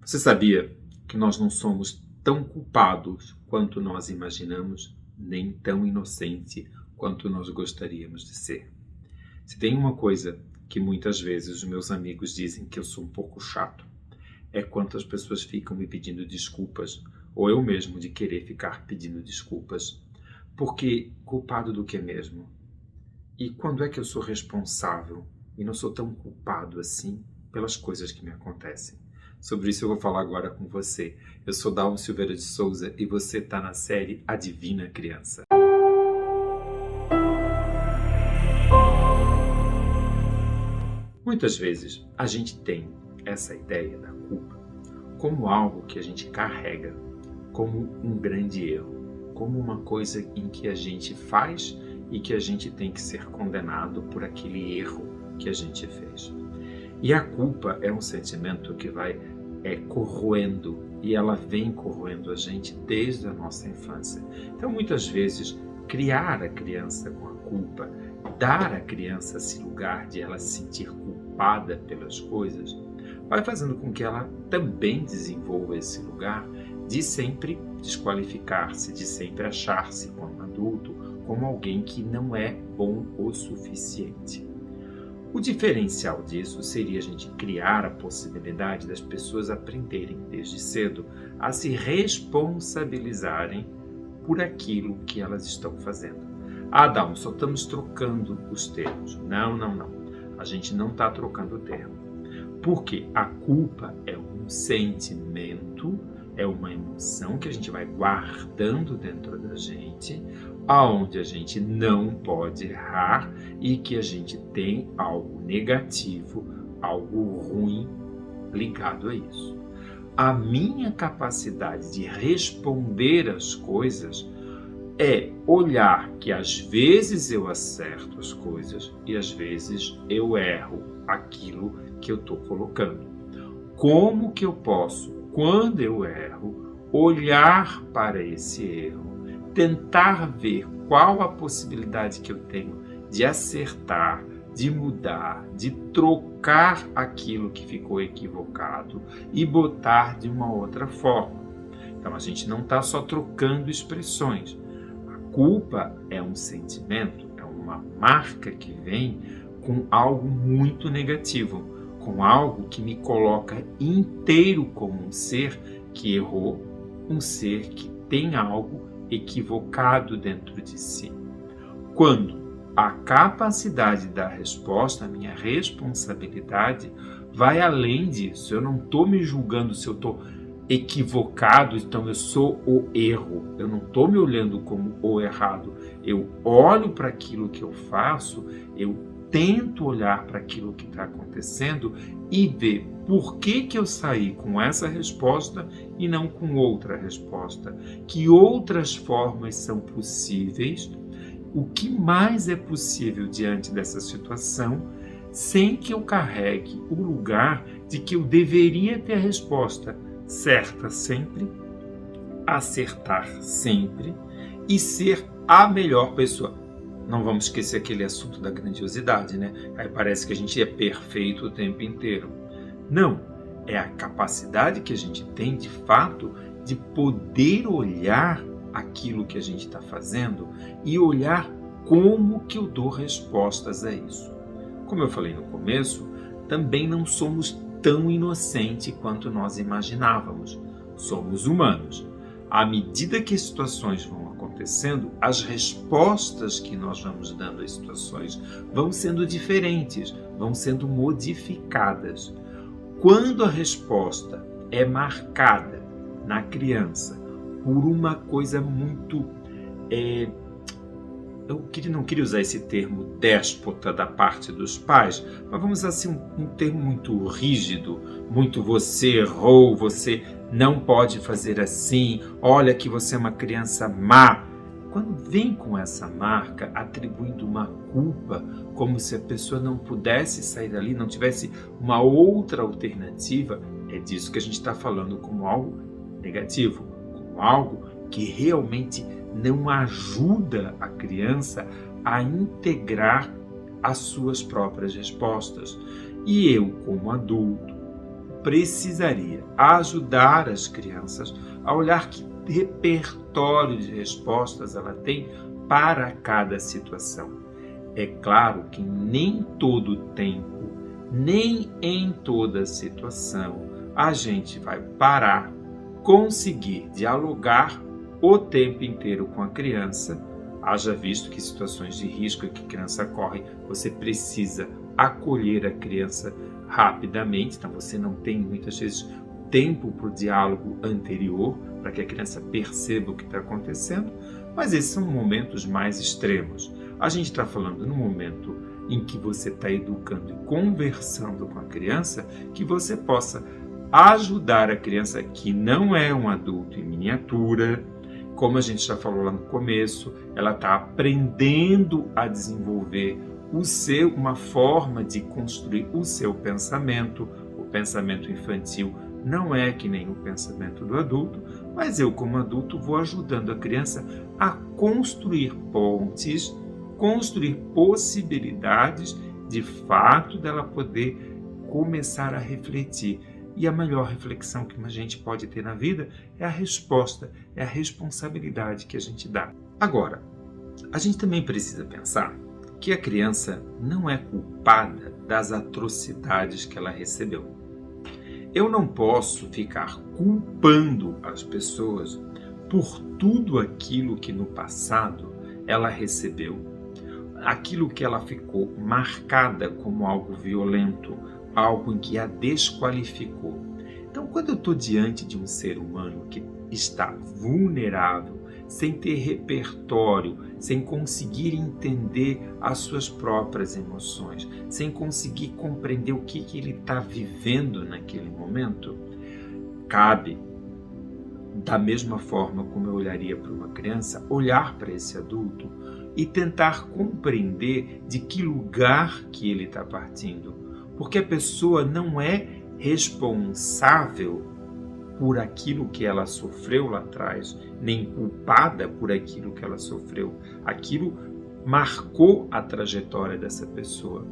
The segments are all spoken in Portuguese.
Você sabia que nós não somos tão culpados quanto nós imaginamos, nem tão inocente quanto nós gostaríamos de ser? Se tem uma coisa que muitas vezes os meus amigos dizem que eu sou um pouco chato, é quando as pessoas ficam me pedindo desculpas, ou eu mesmo de querer ficar pedindo desculpas. Porque culpado do que mesmo? E quando é que eu sou responsável e não sou tão culpado assim pelas coisas que me acontecem? Sobre isso eu vou falar agora com você. Eu sou Dalmo Silveira de Souza e você está na série A Divina Criança. Muitas vezes a gente tem essa ideia da culpa como algo que a gente carrega, como um grande erro, como uma coisa em que a gente faz e que a gente tem que ser condenado por aquele erro que a gente fez. E a culpa é um sentimento que vai corroendo, e ela vem corroendo a gente desde a nossa infância. Então, muitas vezes, criar a criança com a culpa, dar à criança esse lugar de ela se sentir culpada pelas coisas, vai fazendo com que ela também desenvolva esse lugar de sempre desqualificar-se, de sempre achar-se como adulto, como alguém que não é bom o suficiente. O diferencial disso seria a gente criar a possibilidade das pessoas aprenderem desde cedo a se responsabilizarem por aquilo que elas estão fazendo. Dalmo, só estamos trocando os termos. Não. A gente não está trocando o termo. Porque a culpa é um sentimento, é uma emoção que a gente vai guardando dentro da gente, aonde a gente não pode errar e que a gente tem algo negativo, algo ruim ligado a isso. A minha capacidade de responder às coisas é olhar que às vezes eu acerto as coisas e às vezes eu erro aquilo que eu estou colocando. Como que eu posso, quando eu erro, olhar para esse erro, tentar ver qual a possibilidade que eu tenho de acertar, de mudar, de trocar aquilo que ficou equivocado e botar de uma outra forma. Então a gente não está só trocando expressões. A culpa é um sentimento, é uma marca que vem com algo muito negativo, com algo que me coloca inteiro como um ser que errou, um ser que tem algo equivocado dentro de si. Quando a capacidade da resposta, a minha responsabilidade, vai além disso. Eu não estou me julgando se eu estou equivocado, então eu sou o erro. Eu não estou me olhando como o errado. Eu olho para aquilo que eu faço, eu tento olhar para aquilo que está acontecendo e ver por que eu saí com essa resposta e não com outra resposta. Que outras formas são possíveis? O que mais é possível diante dessa situação, sem que eu carregue o lugar de que eu deveria ter a resposta certa sempre, acertar sempre e ser a melhor pessoa. Não vamos esquecer aquele assunto da grandiosidade, né? Aí parece que a gente é perfeito o tempo inteiro. Não, é a capacidade que a gente tem, de fato, de poder olhar aquilo que a gente está fazendo e olhar como que eu dou respostas a isso. Como eu falei no começo, também não somos tão inocentes quanto nós imaginávamos. Somos humanos. À medida que as situações vão acontecendo, as respostas que nós vamos dando às situações vão sendo diferentes, vão sendo modificadas. Quando a resposta é marcada na criança por uma coisa muito... eu não queria usar esse termo déspota da parte dos pais, mas vamos usar assim um termo muito rígido, muito você errou, você não pode fazer assim, olha que você é uma criança má. Quando vem com essa marca, atribuindo uma culpa, como se a pessoa não pudesse sair dali, não tivesse uma outra alternativa, é disso que a gente está falando como algo negativo, como algo que realmente não ajuda a criança a integrar as suas próprias respostas. E eu, como adulto, precisaria ajudar as crianças a olhar que repertório de respostas ela tem para cada situação. É claro que nem todo tempo, nem em toda situação, a gente vai parar, conseguir dialogar o tempo inteiro com a criança. Haja visto que situações de risco que a criança corre, você precisa acolher a criança rapidamente, então você não tem muitas vezes tempo para o diálogo anterior, para que a criança perceba o que está acontecendo, mas esses são momentos mais extremos. A gente está falando no momento em que você está educando e conversando com a criança, que você possa ajudar a criança, que não é um adulto em miniatura. Como a gente já falou lá no começo, ela está aprendendo a desenvolver uma forma de construir o seu pensamento. O pensamento infantil não é que nem o pensamento do adulto, mas eu, como adulto, vou ajudando a criança a construir pontes, construir possibilidades de fato dela poder começar a refletir. E a melhor reflexão que a gente pode ter na vida é a resposta, é a responsabilidade que a gente dá. Agora, a gente também precisa pensar que a criança não é culpada das atrocidades que ela recebeu. Eu não posso ficar culpando as pessoas por tudo aquilo que no passado ela recebeu, aquilo que ela ficou marcada como algo violento, algo em que a desqualificou. Então, quando eu estou diante de um ser humano que está vulnerável, sem ter repertório, sem conseguir entender as suas próprias emoções, sem conseguir compreender o que ele está vivendo naquele momento, cabe, da mesma forma como eu olharia para uma criança, olhar para esse adulto e tentar compreender de que lugar que ele está partindo. Porque a pessoa não é responsável por aquilo que ela sofreu lá atrás, nem culpada por aquilo que ela sofreu. Aquilo marcou a trajetória dessa pessoa.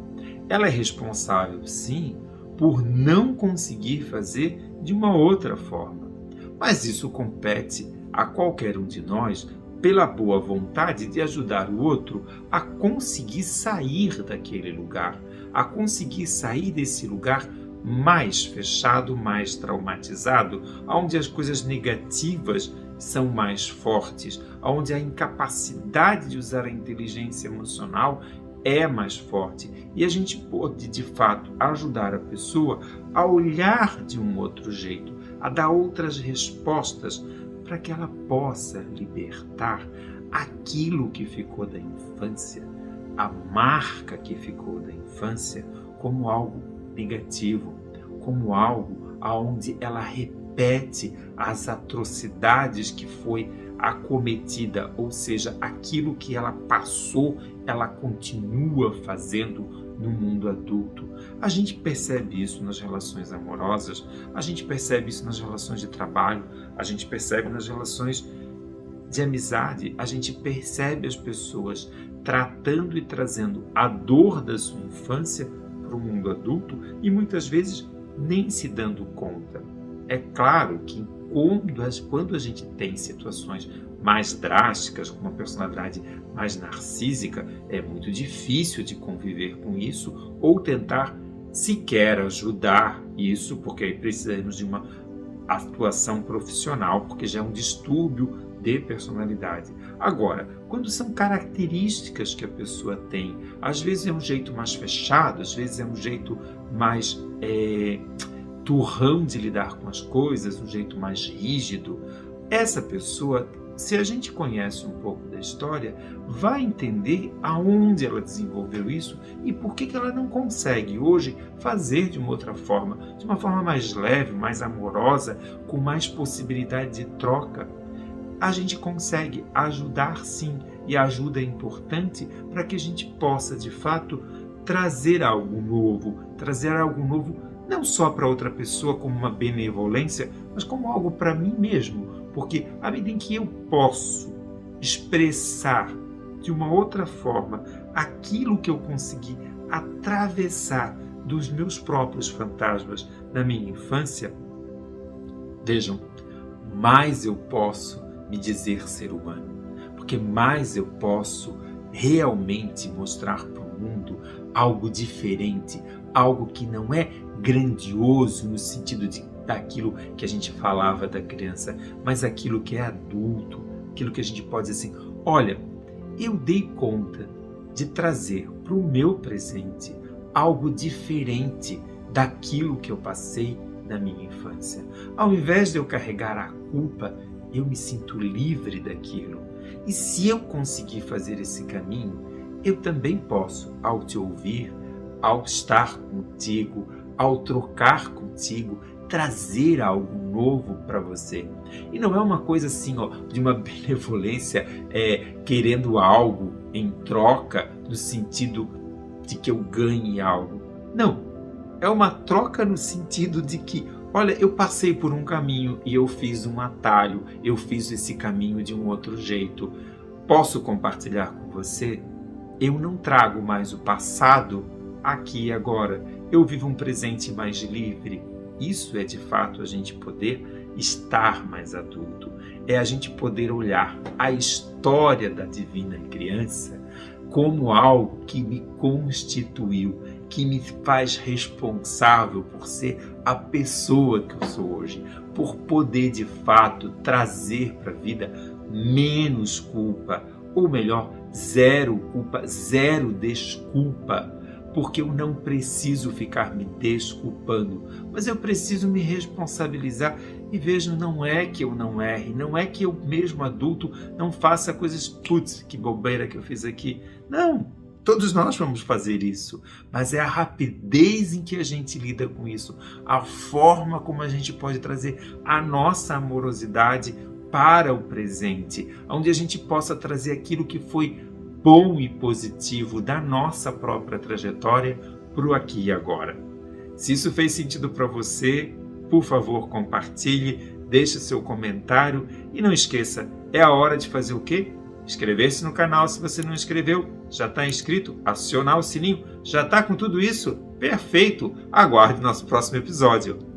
Ela é responsável, sim, por não conseguir fazer de uma outra forma. Mas isso compete a qualquer um de nós pela boa vontade de ajudar o outro a conseguir sair daquele lugar, a conseguir sair desse lugar mais fechado, mais traumatizado, onde as coisas negativas são mais fortes, onde a incapacidade de usar a inteligência emocional é mais forte. E a gente pode, de fato, ajudar a pessoa a olhar de um outro jeito, a dar outras respostas para que ela possa libertar aquilo que ficou da infância, a marca que ficou da infância, como algo negativo, como algo onde ela repete as atrocidades que foi acometida, ou seja, aquilo que ela passou, ela continua fazendo no mundo adulto. A gente percebe isso nas relações amorosas, a gente percebe isso nas relações de trabalho, a gente percebe nas relações de amizade, a gente percebe as pessoas tratando e trazendo a dor da sua infância para o mundo adulto e muitas vezes nem se dando conta. É claro que quando a gente tem situações mais drásticas, com uma personalidade mais narcísica, é muito difícil de conviver com isso ou tentar sequer ajudar isso, porque aí precisamos de uma atuação profissional, porque já é um distúrbio de personalidade. Agora, quando são características que a pessoa tem, às vezes é um jeito mais fechado, às vezes é um jeito mais turrão de lidar com as coisas, um jeito mais rígido, essa pessoa, se a gente conhece um pouco da história, vai entender aonde ela desenvolveu isso e por que ela não consegue hoje fazer de uma outra forma, de uma forma mais leve, mais amorosa, com mais possibilidade de troca. A gente consegue ajudar sim, e a ajuda é importante para que a gente possa, de fato, trazer algo novo não só para outra pessoa como uma benevolência, mas como algo para mim mesmo, porque à medida em que eu posso expressar de uma outra forma aquilo que eu consegui atravessar dos meus próprios fantasmas na minha infância, vejam, mais eu posso me dizer ser humano, porque mais eu posso realmente mostrar para o mundo algo diferente, algo que não é grandioso no sentido daquilo que a gente falava da criança, mas aquilo que é adulto, aquilo que a gente pode dizer assim, olha, eu dei conta de trazer para o meu presente algo diferente daquilo que eu passei na minha infância. Ao invés de eu carregar a culpa, eu me sinto livre daquilo. E se eu conseguir fazer esse caminho, eu também posso, ao te ouvir, ao estar contigo, ao trocar contigo, trazer algo novo para você. E não é uma coisa assim, de uma benevolência, querendo algo em troca, no sentido de que eu ganhe algo. Não, é uma troca no sentido de que, olha, eu passei por um caminho e eu fiz um atalho, eu fiz esse caminho de um outro jeito. Posso compartilhar com você? Eu não trago mais o passado aqui e agora. Eu vivo um presente mais livre. Isso é de fato a gente poder estar mais adulto. É a gente poder olhar a história da divina criança como algo que me constituiu, que me faz responsável por ser a pessoa que eu sou hoje, por poder de fato trazer para a vida menos culpa, ou melhor, zero culpa, zero desculpa, porque eu não preciso ficar me desculpando, mas eu preciso me responsabilizar. E vejo, não é que eu não erre, não é que eu mesmo adulto não faça coisas, putz, que bobeira que eu fiz aqui. Não, todos nós vamos fazer isso, mas é a rapidez em que a gente lida com isso, a forma como a gente pode trazer a nossa amorosidade para o presente, onde a gente possa trazer aquilo que foi bom e positivo da nossa própria trajetória para o aqui e agora. Se isso fez sentido para você, por favor, compartilhe, deixe seu comentário e não esqueça, é a hora de fazer o quê? Inscrever-se no canal se você não inscreveu, já está inscrito, acionar o sininho, já está com tudo isso? Perfeito! Aguarde nosso próximo episódio.